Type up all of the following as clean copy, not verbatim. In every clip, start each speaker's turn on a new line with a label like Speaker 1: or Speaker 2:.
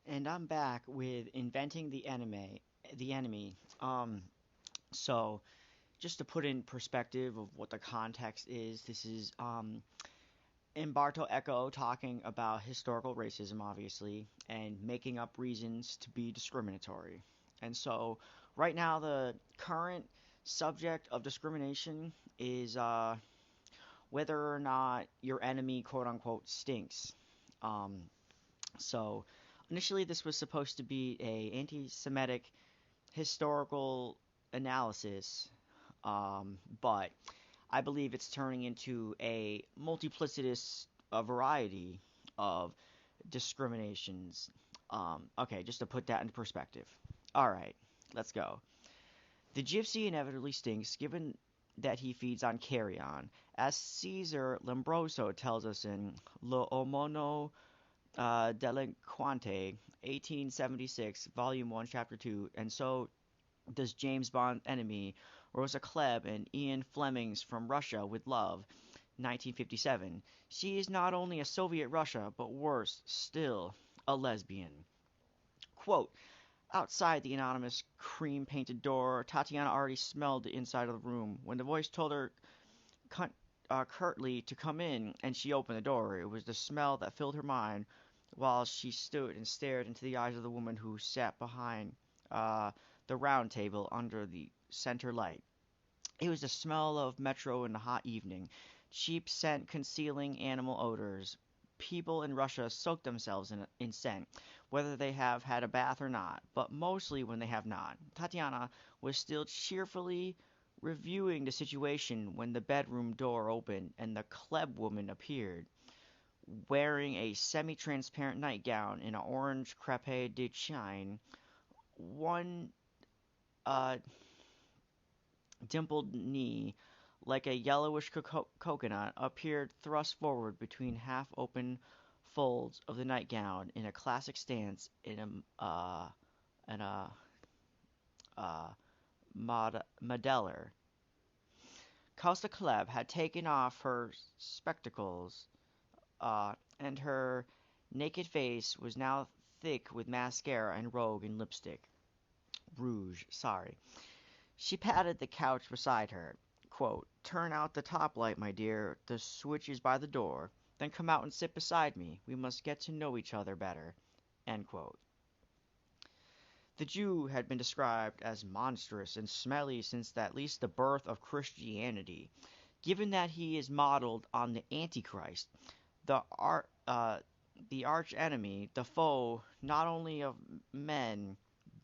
Speaker 1: And I'm back with inventing the enemy. So just to put in perspective of what the context is, this is Umberto Eco talking about historical racism, obviously, and making up reasons to be discriminatory. And so, right now, the current subject of discrimination is whether or not your enemy, quote unquote, stinks. Um, so, initially, this was supposed to be a anti-Semitic historical analysis, but I believe it's turning into a multiplicitous variety of discriminations. Okay, just to put that into perspective. All right, let's go. The gypsy inevitably stinks, given that he feeds on carrion, as Caesar Lombroso tells us in L'Uomo Delinquente, 1876, Volume 1, Chapter 2, and so does James Bond's enemy, Rosa Klebb and Ian Fleming's From Russia with Love, 1957. She is not only a Soviet Russia, but worse still, a lesbian. Quote, outside the anonymous cream painted door, Tatiana already smelled the inside of the room. When the voice told her curtly to come in, and she opened the door, it was the smell that filled her mind while she stood and stared into the eyes of the woman who sat behind uh, the round table under the center light. It was the smell of metro in the hot evening, cheap scent concealing animal odors. People in Russia soak themselves in scent, whether they have had a bath or not, but mostly when they have not. Tatiana was still cheerfully reviewing the situation when the bedroom door opened and the Kleb woman appeared, wearing a semi-transparent nightgown in an orange crêpe de chine. One uh, dimpled knee, like a yellowish coconut, appeared thrust forward between half-open folds of the nightgown in a classic stance in a modeller. Costa Kleb had taken off her spectacles, and her naked face was now thick with mascara and rouge, sorry. She patted the couch beside her. Quote, turn out the top light, my dear. The switch is by the door. Then come out and sit beside me. We must get to know each other better. End quote. The Jew had been described as monstrous and smelly since at least the birth of Christianity. Given that he is modeled on the Antichrist, the the arch enemy, the foe not only of men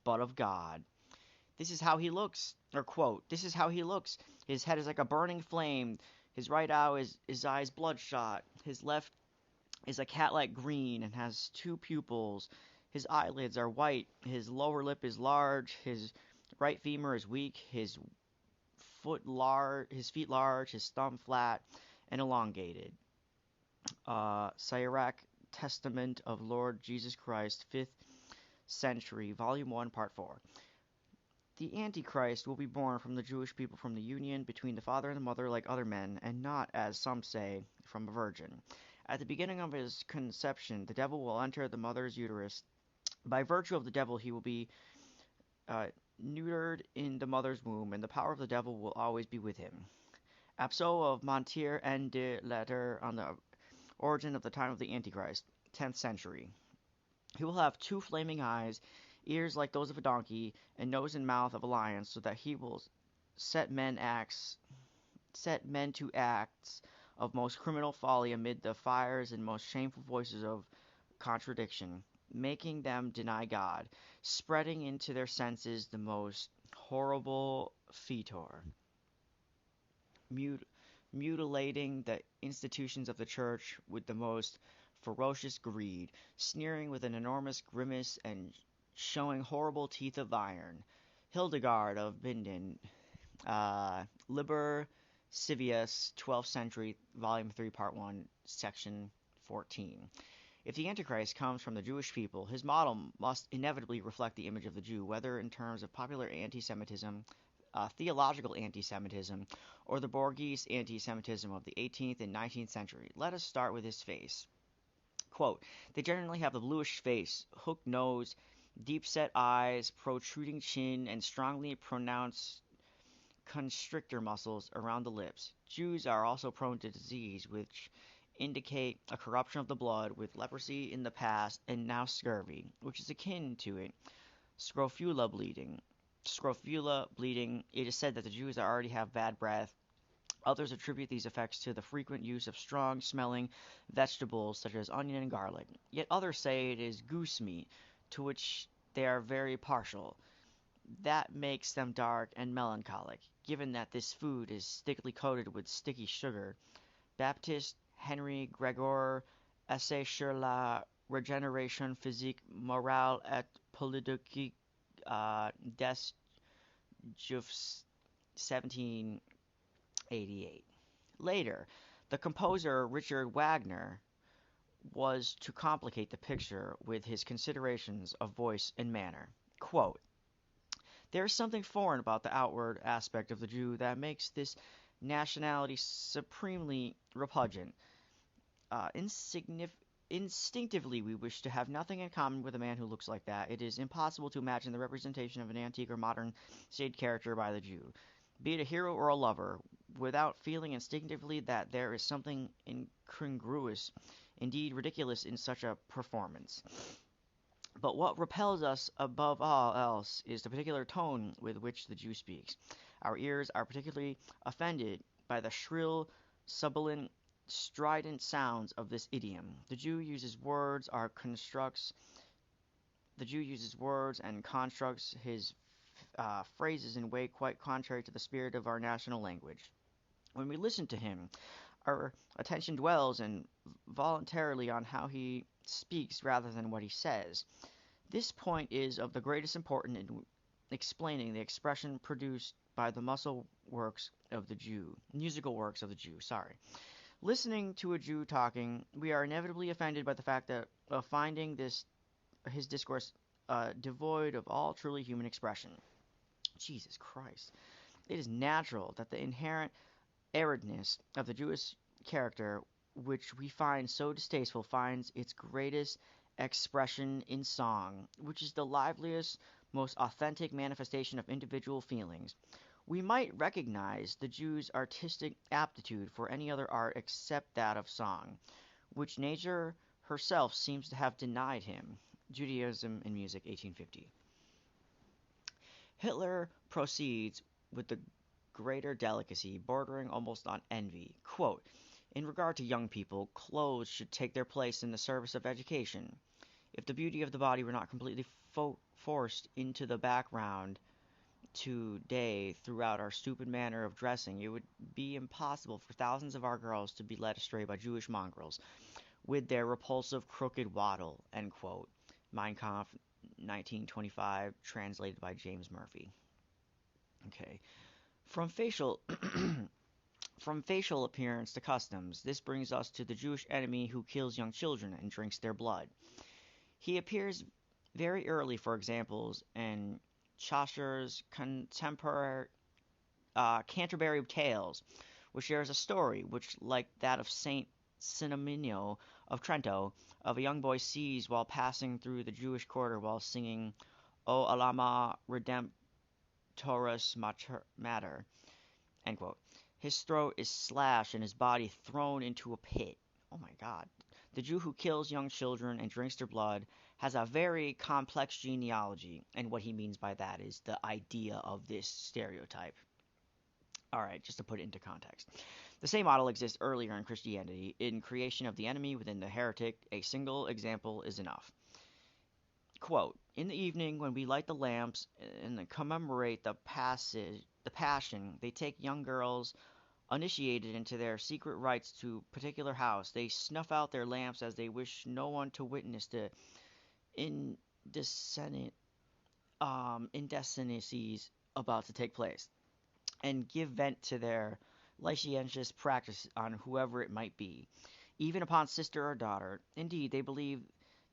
Speaker 1: but of God. This is how he looks, or quote, this is how he looks. His head is like a burning flame. His right eye is eyes bloodshot. His left is a cat-like green and has two pupils. His eyelids are white. His lower lip is large. His right femur is weak. His feet large. His thumb flat and elongated. Sirach, Testament of Lord Jesus Christ, 5th century, Volume 1, Part 4. The Antichrist will be born from the Jewish people from the union between the father and the mother like other men, and not, as some say, from a virgin. At the beginning of his conception, the devil will enter the mother's uterus. By virtue of the devil, he will be uh, neutered in the mother's womb, and the power of the devil will always be with him. Abso of Montier and de Letter on the origin of the time of the Antichrist, 10th century. He will have two flaming eyes, ears like those of a donkey, and nose and mouth of a lion, so that he will set men to acts of most criminal folly amid the fires and most shameful voices of contradiction, making them deny God, spreading into their senses the most horrible fetor, mut- mutilating the institutions of the church with the most ferocious greed, sneering with an enormous grimace and showing horrible teeth of iron. Hildegard of Bingen, Liber Civius, 12th century, volume 3, part 1, section 14. If the Antichrist comes from the Jewish people, his model must inevitably reflect the image of the Jew, whether in terms of popular anti-Semitism, theological anti-Semitism, or the Borghese anti-Semitism of the 18th and 19th century. Let us start with his face. Quote, they generally have a bluish face, hooked nose, deep-set eyes, protruding chin, and strongly pronounced constrictor muscles around the lips. Jews are also prone to disease, which indicate a corruption of the blood, with leprosy in the past and now scurvy, which is akin to it. Scrofula bleeding. Scrofula bleeding. It is said that the Jews already have bad breath. Others attribute these effects to the frequent use of strong smelling vegetables such as onion and garlic. Yet others say it is goose meat, to which they are very partial. That makes them dark and melancholic, given that this food is thickly coated with sticky sugar. Baptiste Henri Gregor, Essai sur la régénération physique, morale et politique des Juifs, 1788. Later, the composer Richard Wagner was to complicate the picture with his considerations of voice and manner. Quote, there is something foreign about the outward aspect of the Jew that makes this nationality supremely repugnant. Instinctively, we wish to have nothing in common with a man who looks like that. It is impossible to imagine the representation of an antique or modern stage character by the Jew, be it a hero or a lover, without feeling instinctively that there is something incongruous, indeed ridiculous, in such a performance. But what repels us above all else is the particular tone with which the Jew speaks. Our ears are particularly offended by the shrill, sibilant, strident sounds of this idiom. The Jew uses words and constructs his phrases in a way quite contrary to the spirit of our national language. When we listen to him, our attention dwells voluntarily on how he speaks rather than what he says. This point is of the greatest importance in explaining the expression produced by the musical works of the Jew. Listening to a Jew talking, we are inevitably offended by the fact that of finding his discourse devoid of all truly human expression. Jesus Christ. It is natural that the inherent aridness of the Jewish character, which we find so distasteful, finds its greatest expression in song, which is the liveliest, most authentic manifestation of individual feelings. We might recognize the Jew's artistic aptitude for any other art except that of song, which nature herself seems to have denied him. Judaism and Music, 1850. Hitler proceeds with the greater delicacy, bordering almost on envy. Quote, in regard to young people, clothes should take their place in the service of education. If the beauty of the body were not completely forced into the background today throughout our stupid manner of dressing, it would be impossible for thousands of our girls to be led astray by Jewish mongrels with their repulsive crooked waddle, end quote. Mein Kampf, 1925, translated by James Murphy. Okay. From facial From facial appearance to customs, this brings us to the Jewish enemy who kills young children and drinks their blood. He appears very early, for example, in Chaucer's contemporary Canterbury Tales, which shares a story which, like that of Saint Cinnamino of Trento, of a young boy seized while passing through the Jewish quarter while singing O Alama Redemptoris Mater, end quote. His throat is slashed and his body thrown into a pit. Oh my God. The Jew who kills young children and drinks their blood has a very complex genealogy, and what he means by that is the idea of this stereotype. Alright, just to put it into context. The same model exists earlier in Christianity. In creation of the enemy within the heretic, a single example is enough. Quote, in the evening when we light the lamps and commemorate the passion, they take young girls uninitiated into their secret rites to a particular house. They snuff out their lamps as they wish no one to witness the indecenities about to take place, and give vent to their licentious practice on whoever it might be, even upon sister or daughter. Indeed, they believe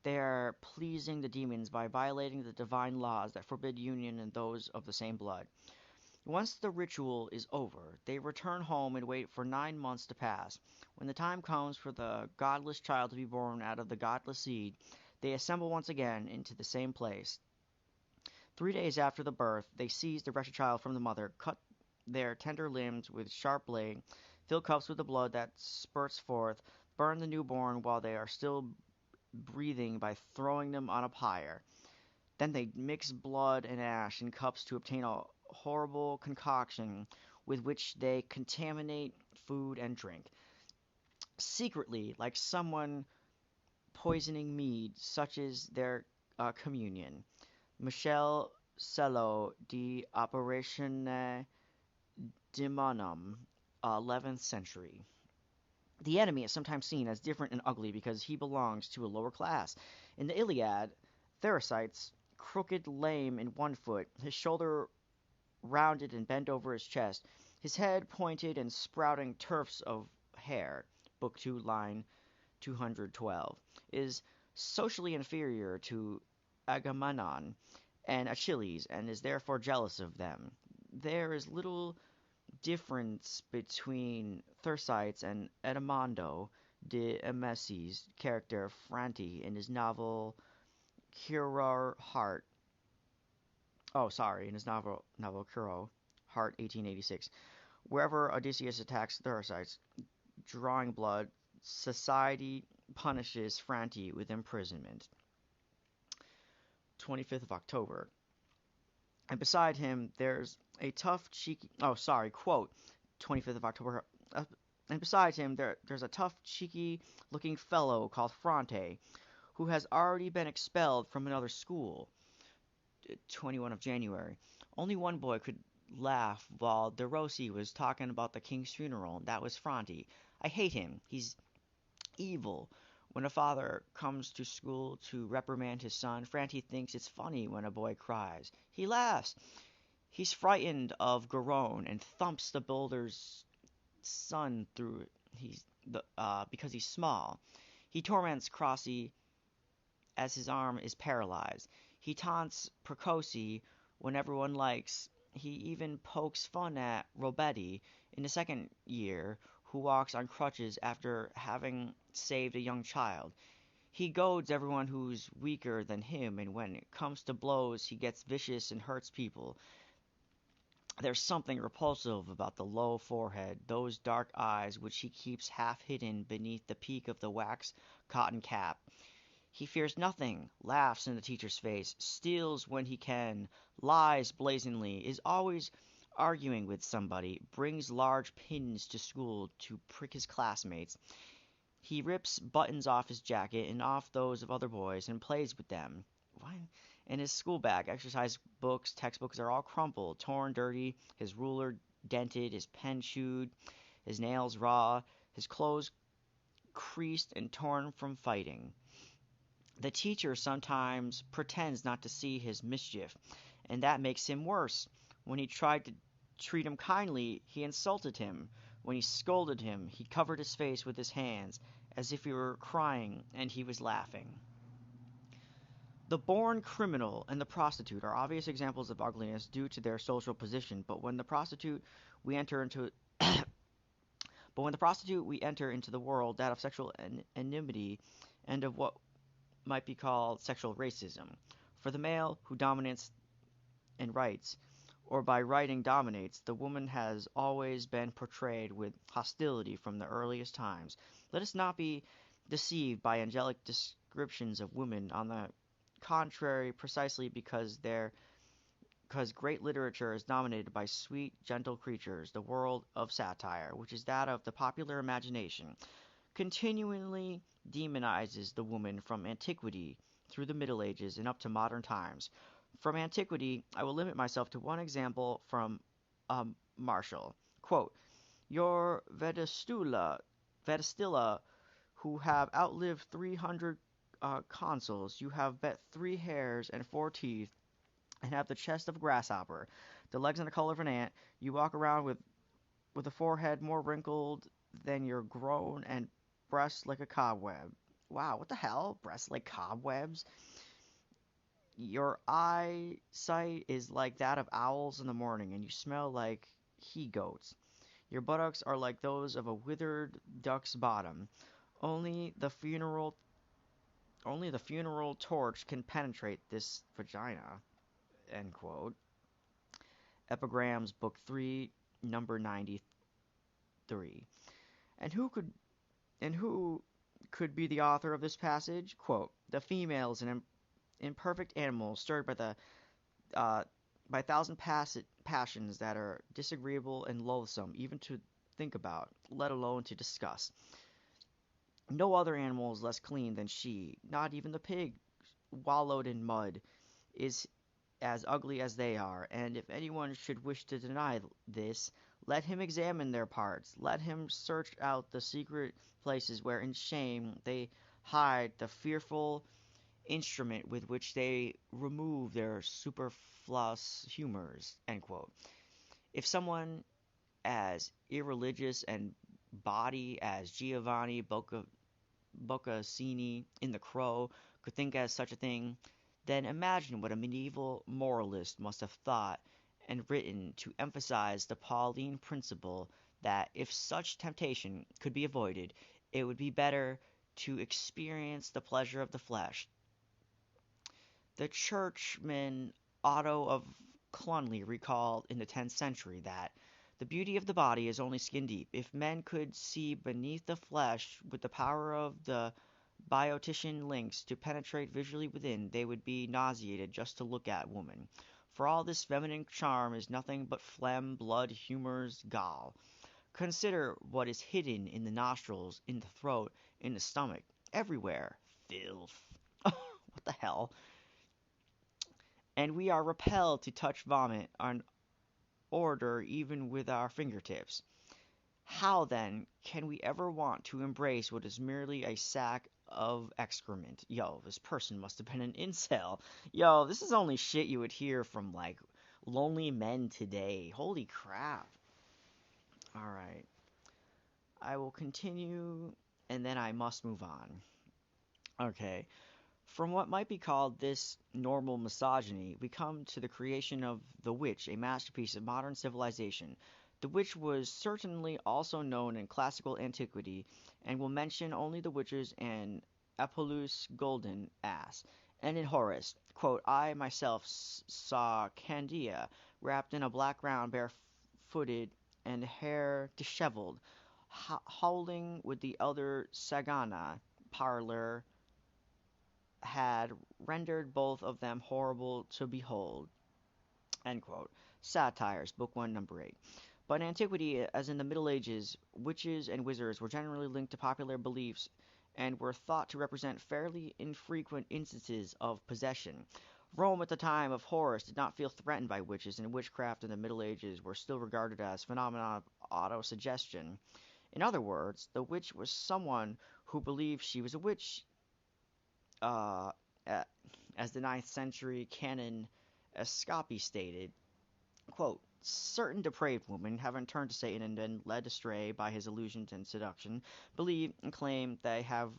Speaker 1: they are pleasing the demons by violating the divine laws that forbid union in those of the same blood. Once the ritual is over, they return home and wait for 9 months to pass. When the time comes for the godless child to be born out of the godless seed, they assemble once again into the same place. 3 days after the birth, they seize the wretched child from the mother, cut their tender limbs with sharp blade, fill cups with the blood that spurts forth, burn the newborn while they are still breathing by throwing them on a pyre. Then they mix blood and ash in cups to obtain a horrible concoction with which they contaminate food and drink. Secretly, like someone poisoning mead, such is their communion. Michel Sello de Operatione Demonum, 11th century. The enemy is sometimes seen as different and ugly because he belongs to a lower class. In the Iliad, Thersites, crooked, lame in one foot, his shoulder rounded and bent over his chest, his head pointed and sprouting tufts of hair, Book 2, line 212, is socially inferior to Agamemnon and Achilles, and is therefore jealous of them. There is little difference between Thersites and Edmondo de Amicis' character Franti in his novel Curar Heart. Oh, sorry, in his novel Curo Heart, 1886. Wherever Odysseus attacks Thersites, drawing blood, society punishes Franti with imprisonment. 25th of October. And beside him, there's a tough, cheeky. Oh, sorry, quote, 25th of October. And beside him, there's a tough, cheeky looking fellow called Fronte, who has already been expelled from another school. 21 of January. Only one boy could laugh while De Rossi was talking about the king's funeral, and that was Fronte. I hate him. He's evil. When a father comes to school to reprimand his son, Franti thinks it's funny when a boy cries. He laughs. He's frightened of Garone and thumps the builder's son through because he's small. He torments Crossi as his arm is paralyzed. He taunts Procosi when everyone likes. He even pokes fun at Robetti in the second year, who walks on crutches after having saved a young child. He goads everyone who's weaker than him, and when it comes to blows, he gets vicious and hurts people. There's something repulsive about the low forehead, those dark eyes which he keeps half hidden beneath the peak of the wax cotton cap. He fears nothing, laughs in the teacher's face, steals when he can, lies blazingly, is always arguing with somebody, brings large pins to school to prick his classmates. He rips buttons off his jacket and off those of other boys and plays with them. What? In his school bag, exercise books, textbooks are all crumpled, torn, dirty, his ruler dented, his pen chewed, his nails raw, his clothes creased and torn from fighting. The teacher sometimes pretends not to see his mischief, and that makes him worse. When he tried to treat him kindly, he insulted him. When he scolded him, he covered his face with his hands, as if he were crying and he was laughing. The born criminal and the prostitute are obvious examples of ugliness due to their social position, but when the prostitute we enter into the world, that of sexual enmity and of what might be called sexual racism. For the male, who dominates and writes, or by writing dominates, the woman has always been portrayed with hostility from the earliest times. Let us not be deceived by angelic descriptions of women. On the contrary, precisely because great literature is dominated by sweet, gentle creatures, the world of satire, which is that of the popular imagination, continually demonizes the woman from antiquity through the Middle Ages and up to modern times. From antiquity, I will limit myself to one example from Martial. Quote, your Vedastilla, who have outlived 300 consuls, you have but 3 hairs and 4 teeth, and have the chest of a grasshopper, the legs and the color of an ant. You walk around with a forehead more wrinkled than your groin and breasts like a cobweb. Wow, what the hell? Breasts like cobwebs? Your eyesight is like that of owls in the morning, and you smell like he-goats. Your buttocks are like those of a withered duck's bottom. Only the funeral only the funeral torch can penetrate this vagina. End quote. Epigrams, Book 3, number 93. And who could be the author of this passage? Quote, the female is an imperfect animal stirred uh, by a thousand passions that are disagreeable and loathsome even to think about, let alone to discuss. No other animal is less clean than she, not even the pig, wallowed in mud, is as ugly as they are, and if anyone should wish to deny this, let him examine their parts, let him search out the secret places where in shame they hide the fearful instrument with which they remove their superfluous humors. End quote. If someone as irreligious and bawdy as Giovanni Boccassini in The Crow could think as such a thing, then imagine what a medieval moralist must have thought and written to emphasize the Pauline principle that if such temptation could be avoided, it would be better to experience the pleasure of the flesh. The churchman Otto of Cluny recalled in the 10th century that the beauty of the body is only skin deep. If men could see beneath the flesh with the power of the biotician lynx to penetrate visually within, they would be nauseated just to look at woman. For all this feminine charm is nothing but phlegm, blood, humors, gall. Consider what is hidden in the nostrils, in the throat, in the stomach, everywhere. Filth. What the hell? And we are repelled to touch vomit on order even with our fingertips. How, then, can we ever want to embrace what is merely a sack of excrement? Yo, this person must have been an incel. Yo, this is only shit you would hear from, like, lonely men today. Holy crap. Alright. I will continue, and then I must move on. Okay. From what might be called this normal misogyny, we come to the creation of The Witch, a masterpiece of modern civilization. The witch was certainly also known in classical antiquity, and will mention only the witches and Apuleius' golden ass. And in Horace, quote, I myself saw Candia, wrapped in a black gown, barefooted, and hair disheveled, howling with the elder Sagana parlor had rendered both of them horrible to behold. End quote. Satires, Book 1, Number 8. But in antiquity, as in the Middle Ages, witches and wizards were generally linked to popular beliefs and were thought to represent fairly infrequent instances of possession. Rome at the time of Horace did not feel threatened by witches, and witchcraft in the Middle Ages were still regarded as phenomena of autosuggestion. In other words, the witch was someone who believed she was a witch, uh, as the ninth century canon Escapi stated, quote, certain depraved women, having turned to Satan and been led astray by his illusions and seduction, believe and claim they have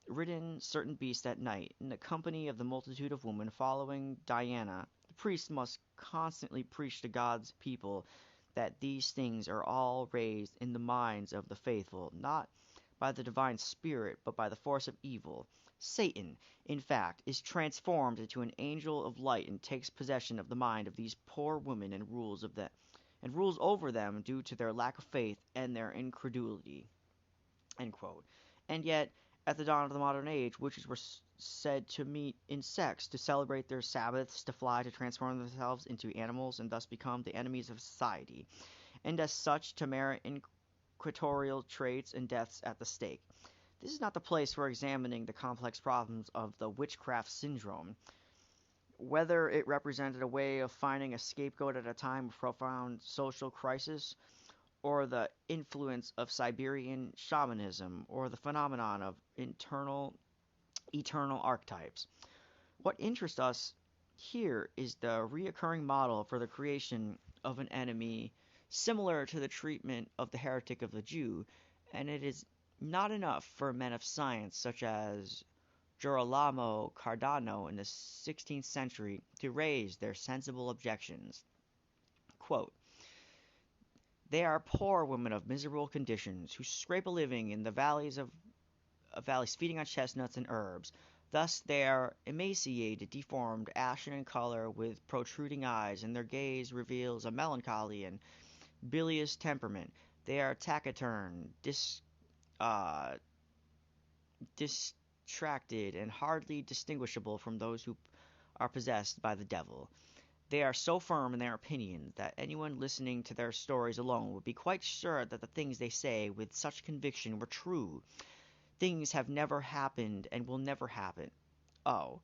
Speaker 1: ridden certain beasts at night. In the company of the multitude of women following Diana, the priest must constantly preach to God's people that these things are all raised in the minds of the faithful, not by the divine spirit, but by the force of evil. Satan, in fact, is transformed into an angel of light and takes possession of the mind of these poor women and rules over them due to their lack of faith and their incredulity. End quote. And yet, at the dawn of the modern age, witches were said to meet in sects to celebrate their Sabbaths, to fly, to transform themselves into animals, and thus become the enemies of society, and as such to merit inquisitorial traits and deaths at the stake. This is not the place for examining the complex problems of the witchcraft syndrome, whether it represented a way of finding a scapegoat at a time of profound social crisis, or the influence of Siberian shamanism, or the phenomenon of eternal archetypes. What interests us here is the reoccurring model for the creation of an enemy similar to the treatment of the heretic of the Jew, and it is not enough for men of science such as Girolamo Cardano in the 16th century to raise their sensible objections. Quote, they are poor women of miserable conditions who scrape a living in the valleys feeding on chestnuts and herbs. Thus they are emaciated, deformed, ashen in color, with protruding eyes, and their gaze reveals a melancholy and bilious temperament. They are taciturn, uh, distracted, and hardly distinguishable from those who are possessed by the devil. They are so firm in their opinions that anyone listening to their stories alone would be quite sure that the things they say with such conviction were true. Things have never happened and will never happen. Oh,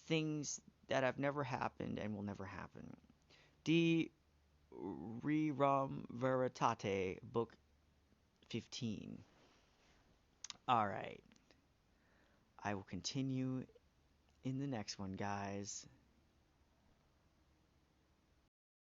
Speaker 1: things that have never happened and will never happen. De Rerum Veritate, Book 15. Alright, I will continue in the next one, guys.